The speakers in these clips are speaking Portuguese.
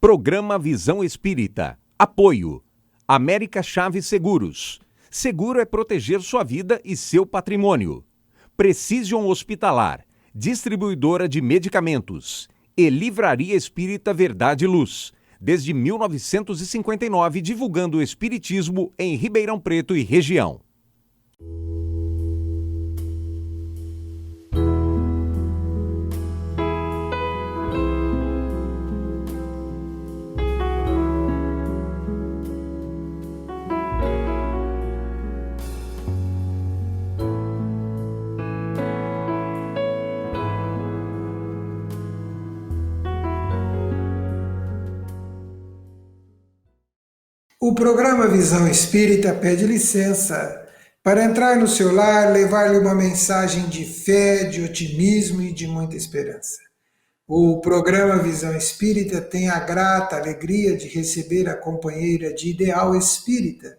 Programa Visão Espírita. Apoio. América Chaves Seguros. Seguro é proteger sua vida e seu patrimônio. Precision Hospitalar. Distribuidora de medicamentos. E Livraria Espírita Verdade e Luz. Desde 1959, divulgando o espiritismo em Ribeirão Preto e região. O programa Visão Espírita pede licença para entrar no seu lar, levar-lhe uma mensagem de fé, de otimismo e de muita esperança. O programa Visão Espírita tem a grata alegria de receber a companheira de ideal espírita,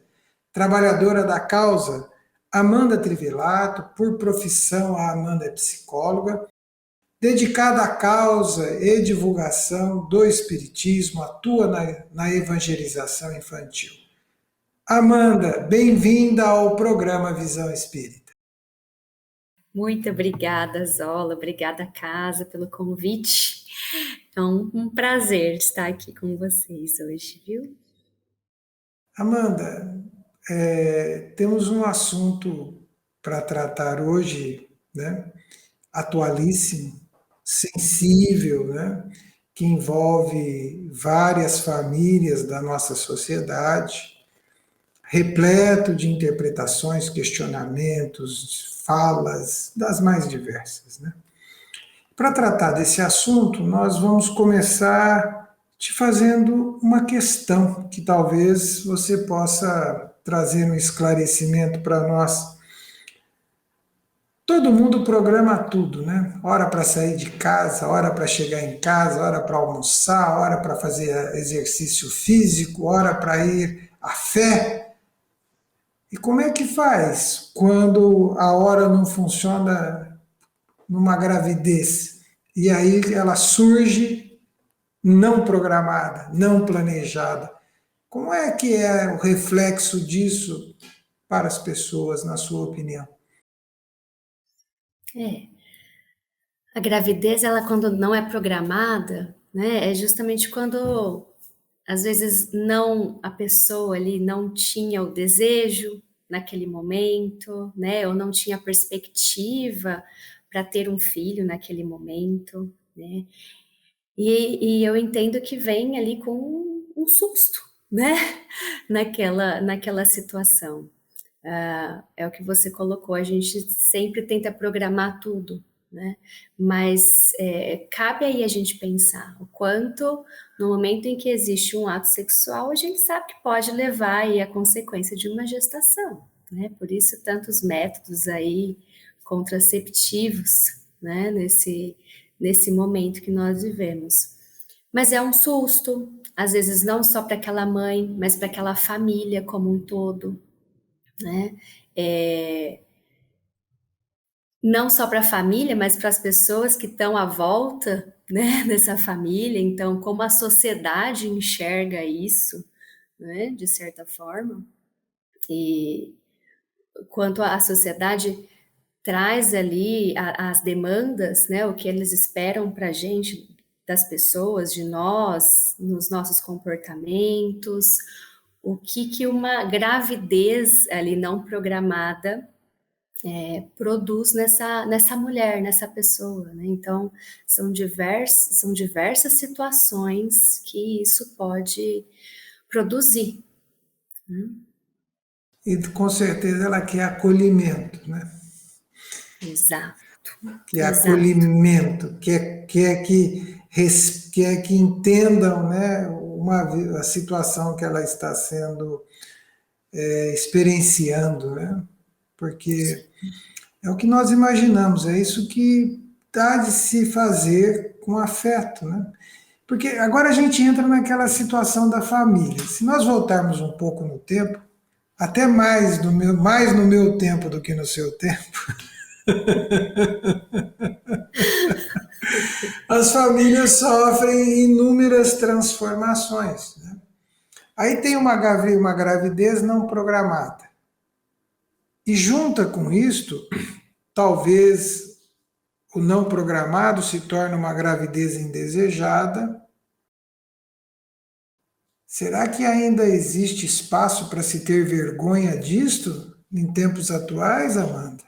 trabalhadora da causa, Amanda Trivelato. Por profissão, a Amanda é psicóloga, dedicada à causa e divulgação do espiritismo, atua na evangelização infantil. Amanda, bem-vinda ao programa Visão Espírita. Muito obrigada, Zola, obrigada, Casa, pelo convite. É um prazer estar aqui com vocês hoje, viu? Amanda, temos um assunto para tratar hoje, né? Atualíssimo, sensível, né? Que envolve várias famílias da nossa sociedade, repleto de interpretações, questionamentos, falas das mais diversas, né? Para tratar desse assunto, nós vamos começar te fazendo uma questão que talvez você possa trazer um esclarecimento para nós. Todo mundo programa tudo, né? Hora para sair de casa, hora para chegar em casa, hora para almoçar, hora para fazer exercício físico, hora para ir à fé. E como é que faz quando a hora não funciona numa gravidez? E aí ela surge não programada, não planejada. Como é que é o reflexo disso para as pessoas, na sua opinião? A gravidez, ela quando não é programada, né, é justamente quando, às vezes, a pessoa ali não tinha o desejo naquele momento, né, ou não tinha perspectiva para ter um filho naquele momento, né, e eu entendo que vem ali com um susto, né, naquela situação. É o que você colocou, a gente sempre tenta programar tudo, né? Mas cabe aí a gente pensar o quanto, no momento em que existe um ato sexual, a gente sabe que pode levar aí a consequência de uma gestação, né? Por isso tantos métodos aí contraceptivos, né? Nesse momento que nós vivemos. Mas é um susto, às vezes não só para aquela mãe, mas para aquela família como um todo, né? Não só para a família, mas para as pessoas que estão à volta, né, dessa família. Então, como a sociedade enxerga isso, né, de certa forma, e quanto a sociedade traz ali as demandas, né, o que eles esperam para a gente, das pessoas, de nós, nos nossos comportamentos, o que uma gravidez ali não programada produz nessa mulher, nessa pessoa, né? Então, são diversas situações que isso pode produzir. Né? E com certeza ela quer acolhimento, né? Exato. Quer acolhimento, quer que entendam, né, a situação que ela está sendo experienciando, né? Porque é o que nós imaginamos, é isso que dá de se fazer com afeto, né? Porque agora a gente entra naquela situação da família. Se nós voltarmos um pouco no tempo, até mais no meu tempo do que no seu tempo, As famílias sofrem inúmeras transformações, né? Aí tem uma gravidez não programada. E junta com isto, talvez o não programado se torne uma gravidez indesejada. Será que ainda existe espaço para se ter vergonha disto em tempos atuais, Amanda?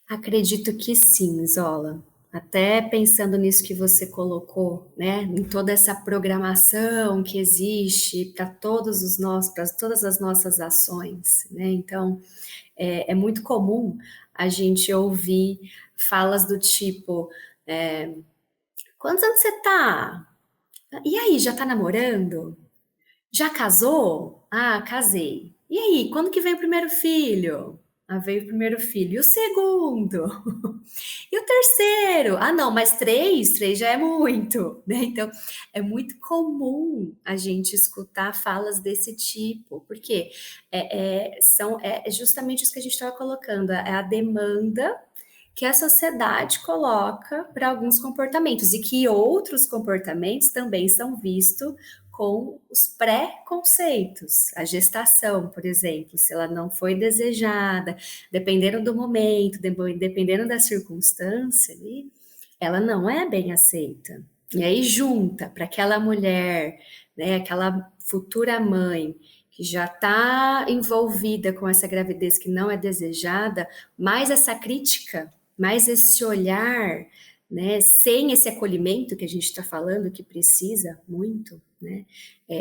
Acredito que sim, Zola. Até pensando nisso que você colocou, né, em toda essa programação que existe para todos os nós, para todas as nossas ações, né? Então, é muito comum a gente ouvir falas do tipo, quantos anos você tá? E aí, já tá namorando? Já casou? Ah, casei. E aí, quando que vem o primeiro filho? Ah, veio o primeiro filho. E o segundo? E o terceiro? Ah, não, mas três já é muito, né? Então, é muito comum a gente escutar falas desse tipo, porque é justamente isso que a gente estava colocando, é a demanda que a sociedade coloca para alguns comportamentos e que outros comportamentos também são vistos com os pré-conceitos. A gestação, por exemplo, se ela não foi desejada, dependendo do momento, dependendo da circunstância, ali, ela não é bem aceita. E aí junta para aquela mulher, né, aquela futura mãe que já está envolvida com essa gravidez que não é desejada, mais essa crítica, mais esse olhar, né, sem esse acolhimento que a gente está falando, que precisa muito, né,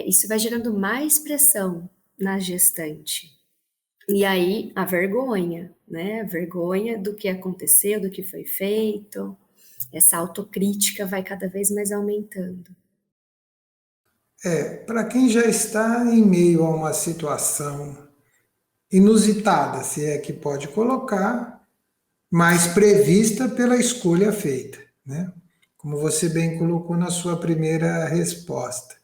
isso vai gerando mais pressão na gestante. E aí a vergonha, né, a vergonha do que aconteceu, do que foi feito, essa autocrítica vai cada vez mais aumentando. Para quem já está em meio a uma situação inusitada, se é que pode colocar, mas prevista pela escolha feita, né? Como você bem colocou na sua primeira resposta.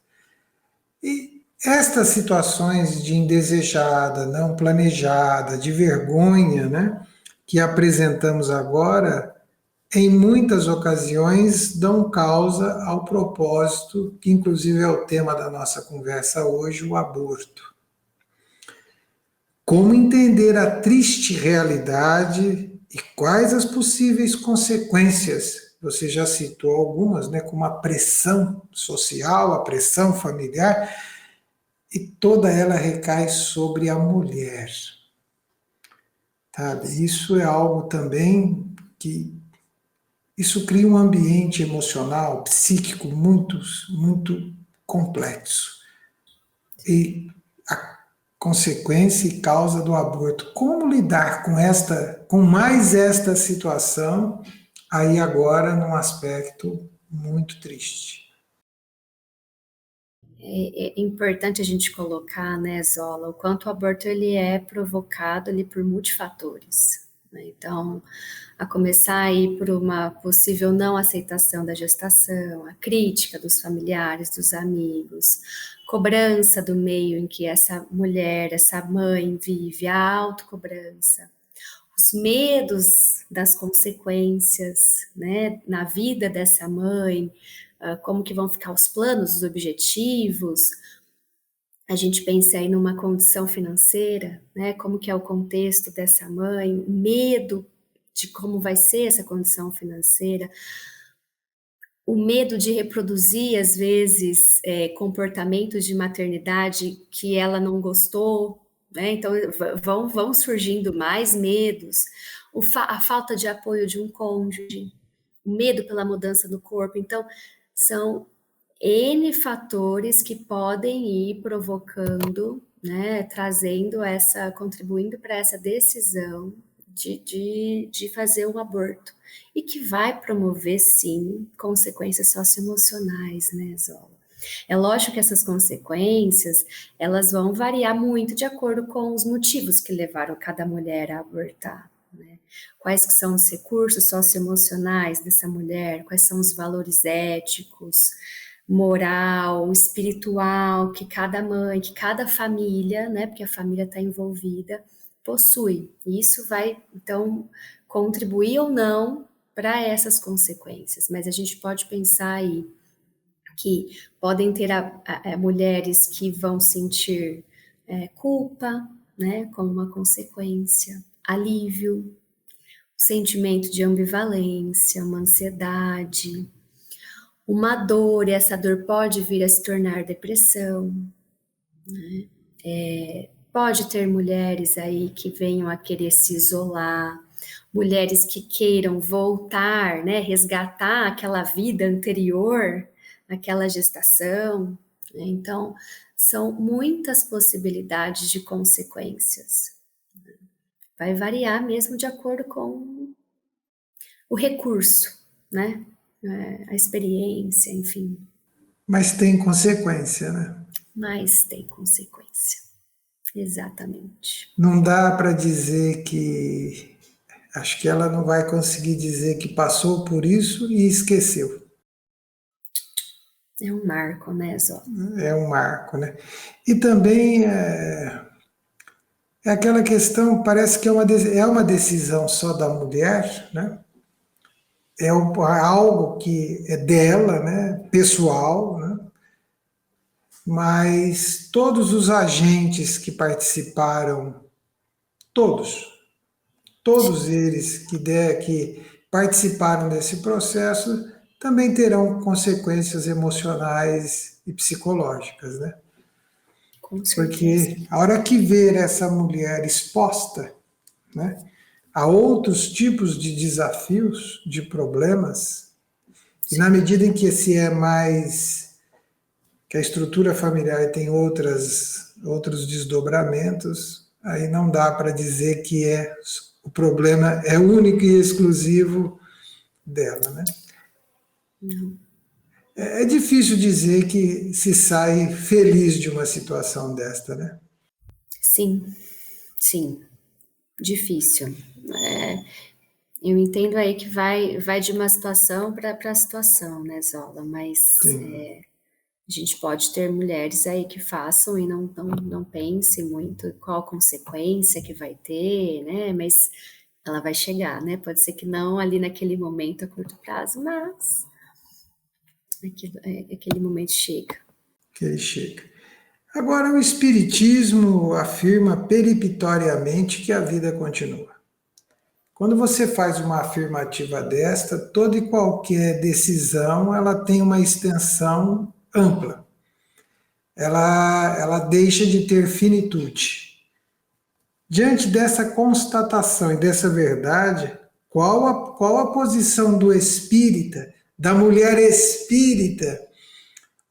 E estas situações de indesejada, não planejada, de vergonha, né, que apresentamos agora, em muitas ocasiões dão causa ao propósito, que inclusive é o tema da nossa conversa hoje, o aborto. Como entender a triste realidade e quais as possíveis consequências? Você já citou algumas, né, como a pressão social, a pressão familiar, e toda ela recai sobre a mulher. Sabe? Isso é algo também que isso cria um ambiente emocional, psíquico muito complexo. E a consequência e causa do aborto. Como lidar com mais esta situação, aí agora num aspecto muito triste. É importante a gente colocar, né, Zola, o quanto o aborto ele é provocado ali por multifatores, né? Então, a começar aí por uma possível não aceitação da gestação, a crítica dos familiares, dos amigos, cobrança do meio em que essa mulher, essa mãe vive, a autocobrança, os medos das consequências, né, na vida dessa mãe, como que vão ficar os planos, os objetivos. A gente pensa aí numa condição financeira, né, como que é o contexto dessa mãe, medo de como vai ser essa condição financeira, o medo de reproduzir, às vezes, comportamentos de maternidade que ela não gostou, né? Então, vão surgindo mais medos, a falta de apoio de um cônjuge, o medo pela mudança do corpo. Então, são N fatores que podem ir provocando, né, contribuindo para essa decisão de fazer um aborto e que vai promover, sim, consequências socioemocionais, né, Zola? É lógico que essas consequências, elas vão variar muito de acordo com os motivos que levaram cada mulher a abortar, né? Quais que são os recursos socioemocionais dessa mulher, quais são os valores éticos, moral, espiritual que cada mãe, que cada família, né, porque a família está envolvida, possui. E isso vai, então, contribuir ou não para essas consequências, mas a gente pode pensar aí que podem ter mulheres que vão sentir culpa, né, como uma consequência, alívio, sentimento de ambivalência, uma ansiedade, uma dor, e essa dor pode vir a se tornar depressão, né? Pode ter mulheres aí que venham a querer se isolar, mulheres que queiram voltar, né, resgatar aquela vida anterior, aquela gestação, né? Então, são muitas possibilidades de consequências. Vai variar mesmo de acordo com o recurso, né? A experiência, enfim. Mas tem consequência, né? Mas tem consequência. Exatamente. Não dá para dizer que... Acho que ela não vai conseguir dizer que passou por isso e esqueceu. É um marco, né, Zó? É um marco, né? E também é aquela questão, parece que é uma decisão só da mulher, né? É algo que é dela, né? Pessoal, né? Mas todos os agentes que participaram, todos eles que participaram desse processo também terão consequências emocionais e psicológicas, né? Com certeza. Porque a hora que ver essa mulher exposta, né, a outros tipos de desafios, de problemas, e na medida em que esse é mais, que a estrutura familiar tem outros desdobramentos, aí não dá para dizer que o problema é único e exclusivo dela, né? Não. É difícil dizer que se sai feliz de uma situação desta, né? Sim, sim, difícil. Eu entendo aí que vai de uma situação para situação, né, Zola? Mas Sim. a gente pode ter mulheres aí que façam e não pense muito qual a consequência que vai ter, né? Mas ela vai chegar, né? Pode ser que não ali naquele momento a curto prazo, mas aquele momento chega. Que ele chega. Agora, o Espiritismo afirma peripitoriamente que a vida continua. Quando você faz uma afirmativa desta, toda e qualquer decisão ela tem uma extensão ampla. Ela deixa de ter finitude. Diante dessa constatação e dessa verdade, qual a posição do espírita, da mulher espírita?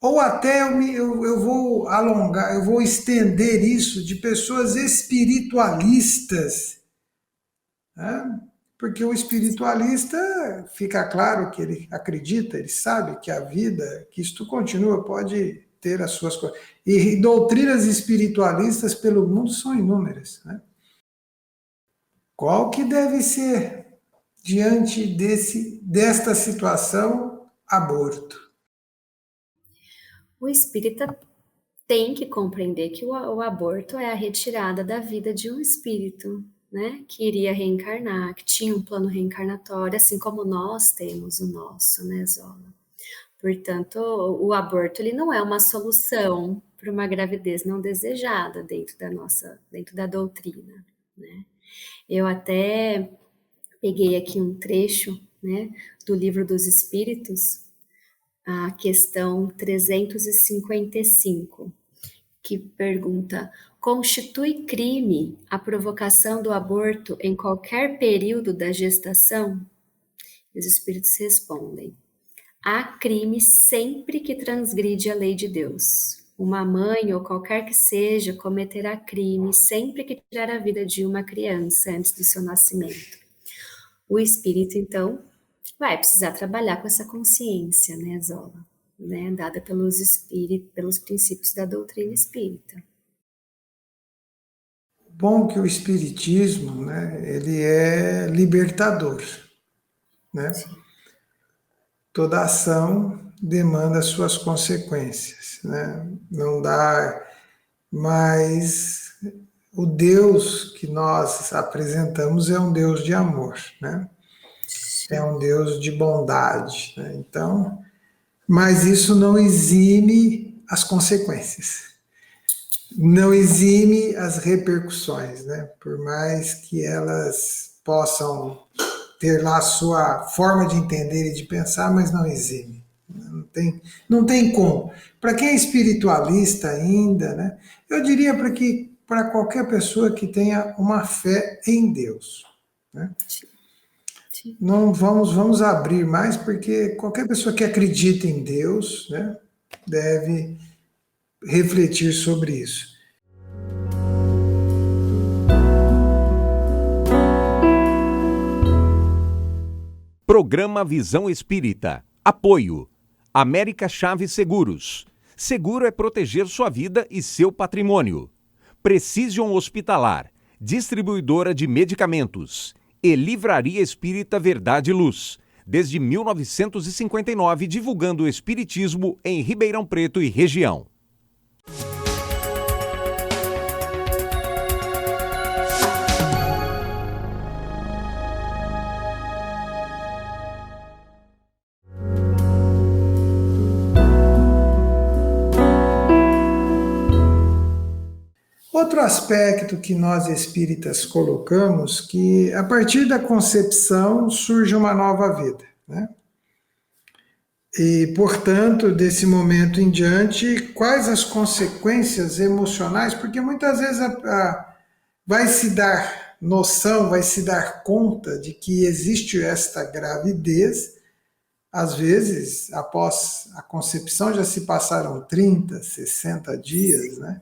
Ou até eu vou alongar, eu vou estender isso de pessoas espiritualistas, né? Porque o espiritualista fica claro que ele acredita, ele sabe que a vida, que isto continua, pode ter as suas coisas. E doutrinas espiritualistas pelo mundo são inúmeras, né? Qual que deve ser, diante desta situação, aborto? O espírita tem que compreender que o aborto é a retirada da vida de um espírito, né? Que iria reencarnar, que tinha um plano reencarnatório, assim como nós temos o nosso, né, Zola? Portanto, o aborto ele não é uma solução para uma gravidez não desejada dentro da doutrina, né? Eu até peguei aqui um trecho, né, do Livro dos Espíritos, a questão 355, que pergunta: constitui crime a provocação do aborto em qualquer período da gestação? E os espíritos respondem: há crime sempre que transgride a lei de Deus. Uma mãe ou qualquer que seja cometerá crime sempre que tirar a vida de uma criança antes do seu nascimento. O espírito, então, vai precisar trabalhar com essa consciência, né, Zola? Né, dada pelos princípios da doutrina espírita. Bom que o espiritismo, né, ele é libertador, né? Sim. Toda ação demanda suas consequências, né? Não dá, mas o Deus que nós apresentamos é um Deus de amor, né? é um Deus de bondade, né? Então, mas isso não exime as consequências, não exime as repercussões, né? Por mais que elas possam ter lá a sua forma de entender e de pensar, mas não exime. Não tem como. Para quem é espiritualista ainda, né? Eu diria para qualquer pessoa que tenha uma fé em Deus, né? Sim. Não vamos abrir mais, porque qualquer pessoa que acredita em Deus, né, deve refletir sobre isso. Programa Visão Espírita. Apoio. América Chaves Seguros. Seguro é proteger sua vida e seu patrimônio. Precision Hospitalar. Distribuidora de medicamentos. E Livraria Espírita Verdade e Luz. Desde 1959, divulgando o espiritismo em Ribeirão Preto e região. Outro aspecto que nós espíritas colocamos, que a partir da concepção surge uma nova vida, né? E, portanto, desse momento em diante, quais as consequências emocionais? Porque muitas vezes vai se dar noção, vai se dar conta de que existe esta gravidez. Às vezes, após a concepção, já se passaram 30, 60 dias, né?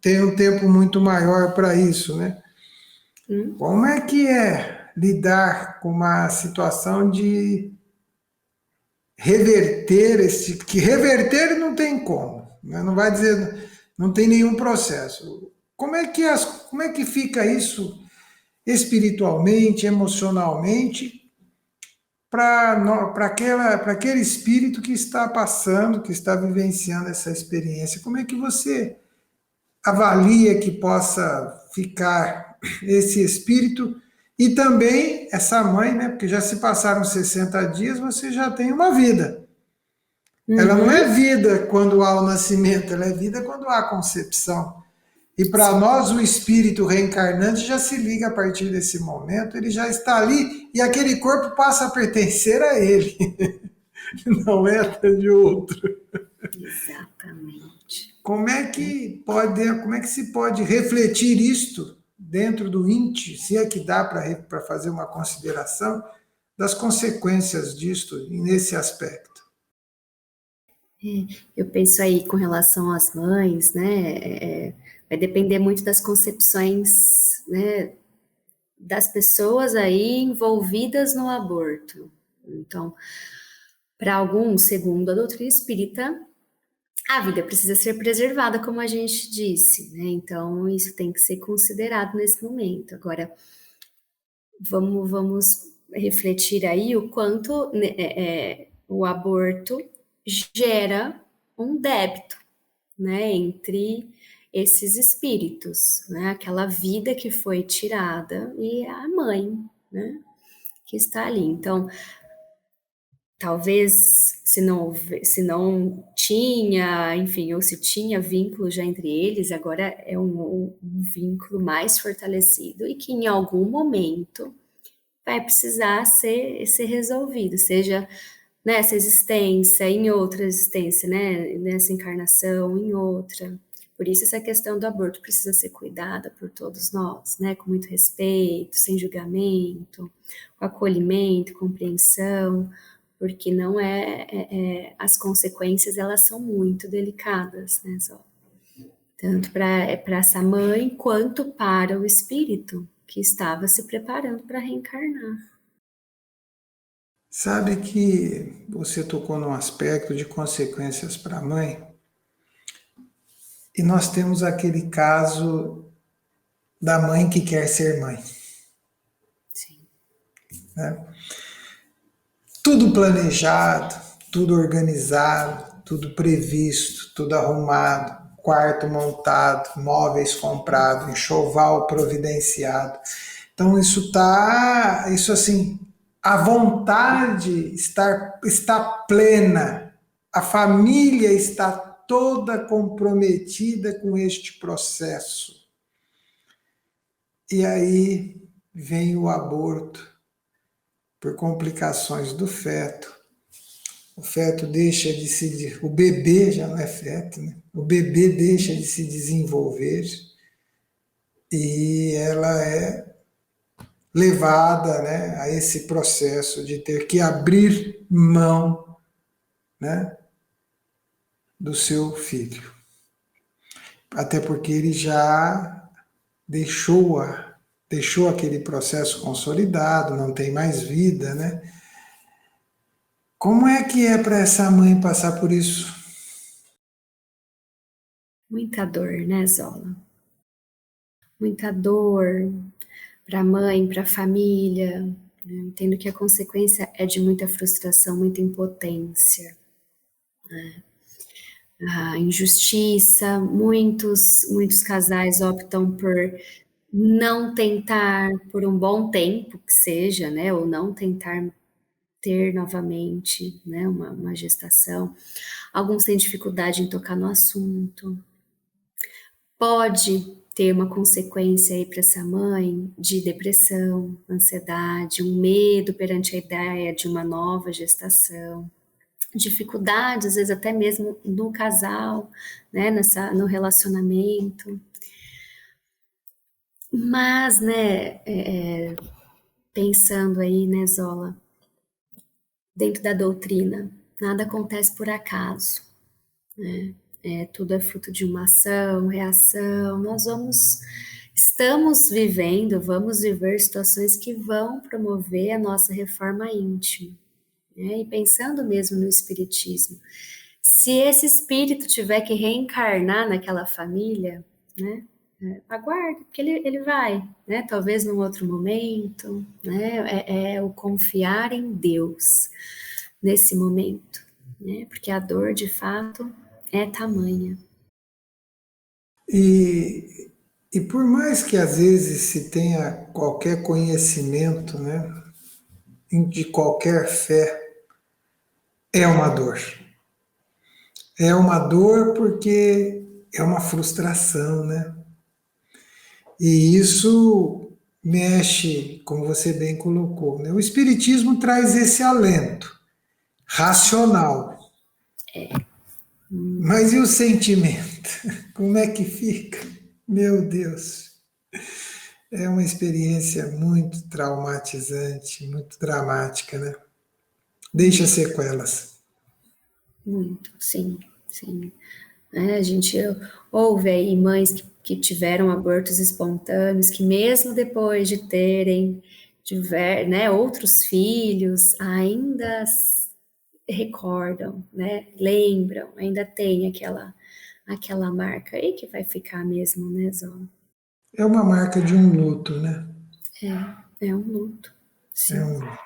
Tem um tempo muito maior para isso, né? Como é que é lidar com uma situação de reverter que reverter não tem como, né? Não vai dizer, não tem nenhum processo. Como é que fica isso espiritualmente, emocionalmente, para aquele espírito que está passando, que está vivenciando essa experiência? Como é que você avalia que possa ficar esse espírito e também essa mãe, né? Porque já se passaram 60 dias, você já tem uma vida. Ela não é vida quando há o nascimento, ela é vida quando há a concepção. E para nós, o espírito reencarnante já se liga a partir desse momento, ele já está ali e aquele corpo passa a pertencer a ele. Não é de outro. Exatamente. Como é que se pode refletir isto dentro do ínti, se é que dá para fazer uma consideração das consequências disto nesse aspecto? Eu penso aí com relação às mães, né? Vai depender muito das concepções, né, das pessoas aí envolvidas no aborto. Então, para alguns, segundo a doutrina espírita, a vida precisa ser preservada, como a gente disse, né? Então, isso tem que ser considerado nesse momento. Agora, vamos refletir aí o quanto o aborto gera um débito, né, entre esses espíritos, né? Aquela vida que foi tirada e a mãe, né, que está ali. Então, talvez se não tinha, enfim, ou se tinha vínculo já entre eles, agora é um vínculo mais fortalecido e que em algum momento vai precisar ser resolvido, seja nessa existência, em outra existência, né, nessa encarnação, em outra. Por isso essa questão do aborto precisa ser cuidada por todos nós, né, com muito respeito, sem julgamento, com acolhimento, compreensão, porque não as consequências, elas são muito delicadas, né, tanto para essa mãe, quanto para o espírito que estava se preparando para reencarnar. Sabe que você tocou num aspecto de consequências para a mãe, e nós temos aquele caso da mãe que quer ser mãe. Sim. Né? Tudo planejado, tudo organizado, tudo previsto, tudo arrumado, quarto montado, móveis comprados, enxoval providenciado. Então isso assim, a vontade está plena, a família está toda comprometida com este processo. E aí vem o aborto por complicações do feto. O feto deixa de se... O bebê já não é feto, né? O bebê deixa de se desenvolver e ela é levada, né, a esse processo de ter que abrir mão, né, do seu filho. Até porque ele já deixou aquele processo consolidado, não tem mais vida, né? Como é que é para essa mãe passar por isso? Muita dor, né, Zola? Muita dor para a mãe, para a família. Eu entendo que a consequência é de muita frustração, muita impotência, né? A injustiça, muitos casais optam por não tentar por um bom tempo que seja, né, ou não tentar ter novamente, né, uma gestação. Alguns têm dificuldade em tocar no assunto. Pode ter uma consequência aí para essa mãe de depressão, ansiedade, um medo perante a ideia de uma nova gestação, dificuldades, às vezes até mesmo no casal, né, no relacionamento. Mas, né, pensando aí, né, Zola, dentro da doutrina, nada acontece por acaso, né? Tudo é fruto de uma ação, reação. Estamos vivendo, vamos viver situações que vão promover a nossa reforma íntima, né? E pensando mesmo no espiritismo, se esse espírito tiver que reencarnar naquela família, né? Aguarde, porque ele vai, né? Talvez num outro momento, né? É o confiar em Deus nesse momento, né? Porque a dor, de fato, é tamanha. E por mais que às vezes se tenha qualquer conhecimento, né, de qualquer fé, é uma dor. É uma dor porque é uma frustração, né? E isso mexe, como você bem colocou, né? O Espiritismo traz esse alento racional. Mas e o sentimento? Como é que fica? Meu Deus. É uma experiência muito traumatizante, muito dramática, né? Deixa sequelas. Muito, sim, sim. A gente ouve aí mães que tiveram abortos espontâneos, que mesmo depois de terem né, outros filhos, ainda recordam, né, lembram, ainda tem aquela marca aí que vai ficar mesmo, né, Zola? É uma marca de um luto, né? É um luto, É sim. um luto.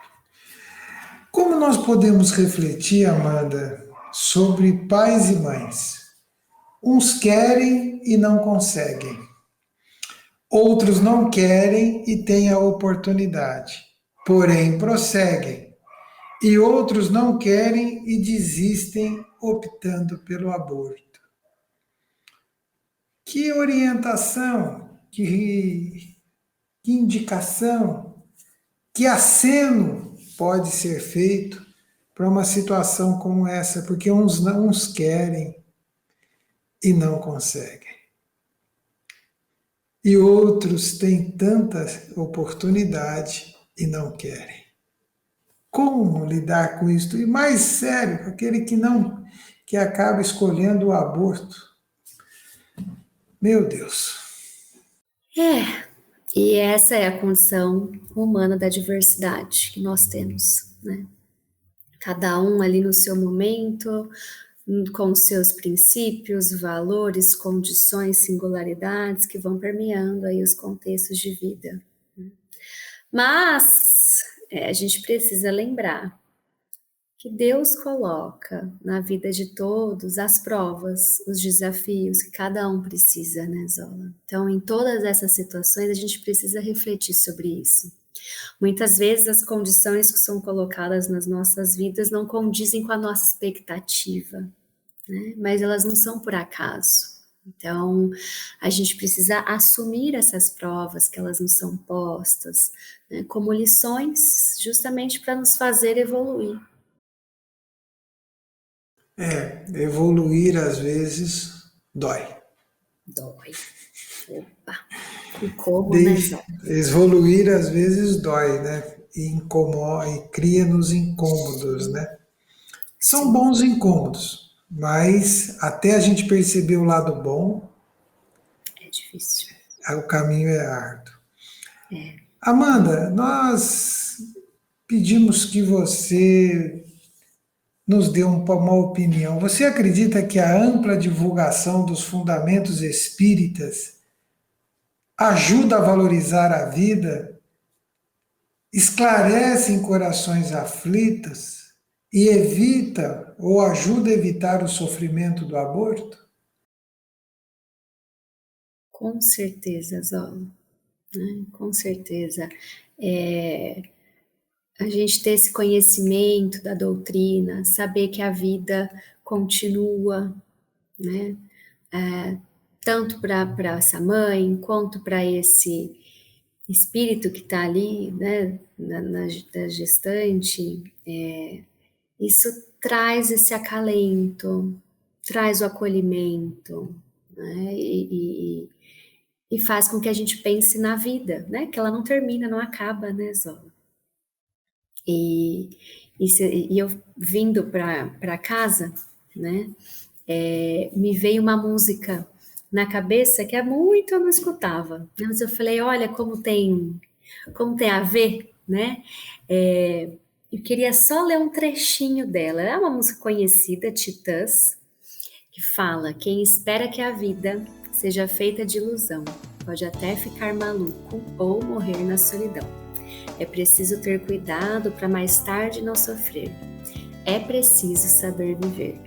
Como nós podemos refletir, Amanda, sobre pais e mães? Uns querem e não conseguem. Outros não querem e têm a oportunidade, porém prosseguem. E outros não querem e desistem, optando pelo aborto. Que orientação, que indicação, que aceno pode ser feito para uma situação como essa? Porque uns querem e não conseguem. E outros têm tanta oportunidade e não querem. Como lidar com isso? E mais sério, aquele que não, que acaba escolhendo o aborto. Meu Deus. E essa é a condição humana da diversidade que nós temos, né? Cada um ali no seu momento, com seus princípios, valores, condições, singularidades que vão permeando aí os contextos de vida. Mas a gente precisa lembrar que Deus coloca na vida de todos as provas, os desafios que cada um precisa, né, Zola? Então, em todas essas situações, a gente precisa refletir sobre isso. Muitas vezes as condições que são colocadas nas nossas vidas não condizem com a nossa expectativa, né? Mas elas não são por acaso. Então, a gente precisa assumir essas provas, que elas não são postas, né, como lições, justamente para nos fazer evoluir. Evoluir às vezes dói. Dói. Opa! E como, né, Zó? Evoluir às vezes dói, né? E incomoda, e cria-nos incômodos, né? São bons incômodos, mas até a gente perceber o lado bom, É difícil. o caminho é árduo. É. Amanda, nós pedimos que você nos dê uma opinião. Você acredita que a ampla divulgação dos fundamentos espíritas ajuda a valorizar a vida, esclarece em corações aflitos e evita ou ajuda a evitar o sofrimento do aborto? Com certeza, Zó. Né? Com certeza. A gente ter esse conhecimento da doutrina, saber que a vida continua, né? Tanto para essa mãe, quanto para esse espírito que está ali, né, da gestante, isso traz esse acalento, traz o acolhimento, né, e faz com que a gente pense na vida, né, que ela não termina, não acaba, né, Zola? E eu vindo para casa, né, me veio uma música na cabeça que há muito eu não escutava, né? Mas eu falei, olha como tem a ver, né? Eu queria só ler um trechinho dela. É uma música conhecida, Titãs, que fala: quem espera que a vida seja feita de ilusão pode até ficar maluco ou morrer na solidão. É preciso ter cuidado para mais tarde não sofrer. É preciso saber viver.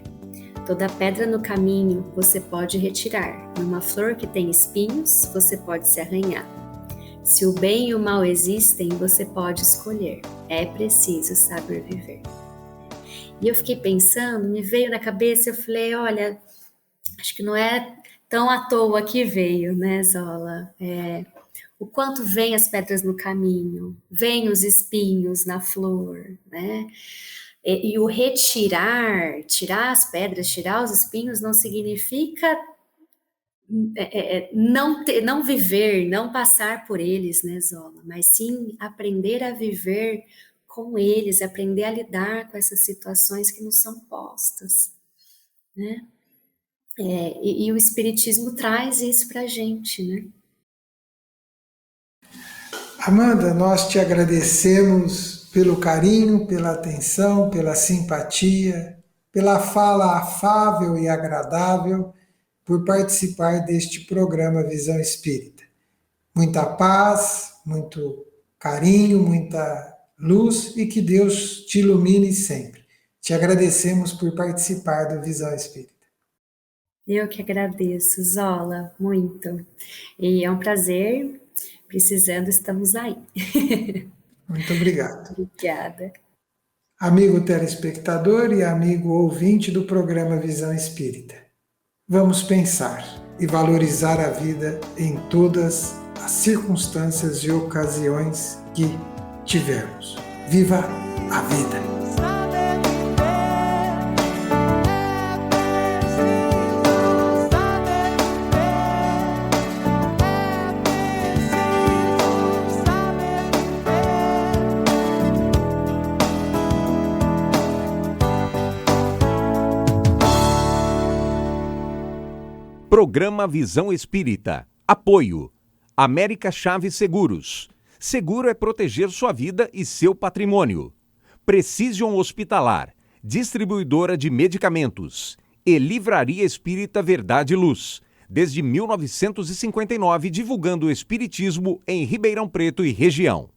Toda pedra no caminho você pode retirar. Numa flor que tem espinhos, você pode se arranhar. Se o bem e o mal existem, você pode escolher. É preciso saber viver. E eu fiquei pensando, me veio na cabeça, eu falei, olha, acho que não é tão à toa que veio, né, Zola? O quanto vem as pedras no caminho, vem os espinhos na flor, né? E o tirar as pedras, tirar os espinhos, não significa não viver, não passar por eles, né, Zola? Mas sim aprender a viver com eles, aprender a lidar com essas situações que nos são postas, né? E o Espiritismo traz isso para a gente, né? Amanda, nós te agradecemos pelo carinho, pela atenção, pela simpatia, pela fala afável e agradável, por participar deste programa Visão Espírita. Muita paz, muito carinho, muita luz e que Deus te ilumine sempre. Te agradecemos por participar do Visão Espírita. Eu que agradeço, Zola, muito. E é um prazer. Precisando, estamos aí. Muito obrigado. Obrigada. Amigo telespectador e amigo ouvinte do programa Visão Espírita, vamos pensar e valorizar a vida em todas as circunstâncias e ocasiões que tivermos. Viva a vida! Programa Visão Espírita. Apoio. América Chaves Seguros. Seguro é proteger sua vida e seu patrimônio. Precision Hospitalar. Distribuidora de medicamentos. E Livraria Espírita Verdade e Luz. Desde 1959, divulgando o espiritismo em Ribeirão Preto e região.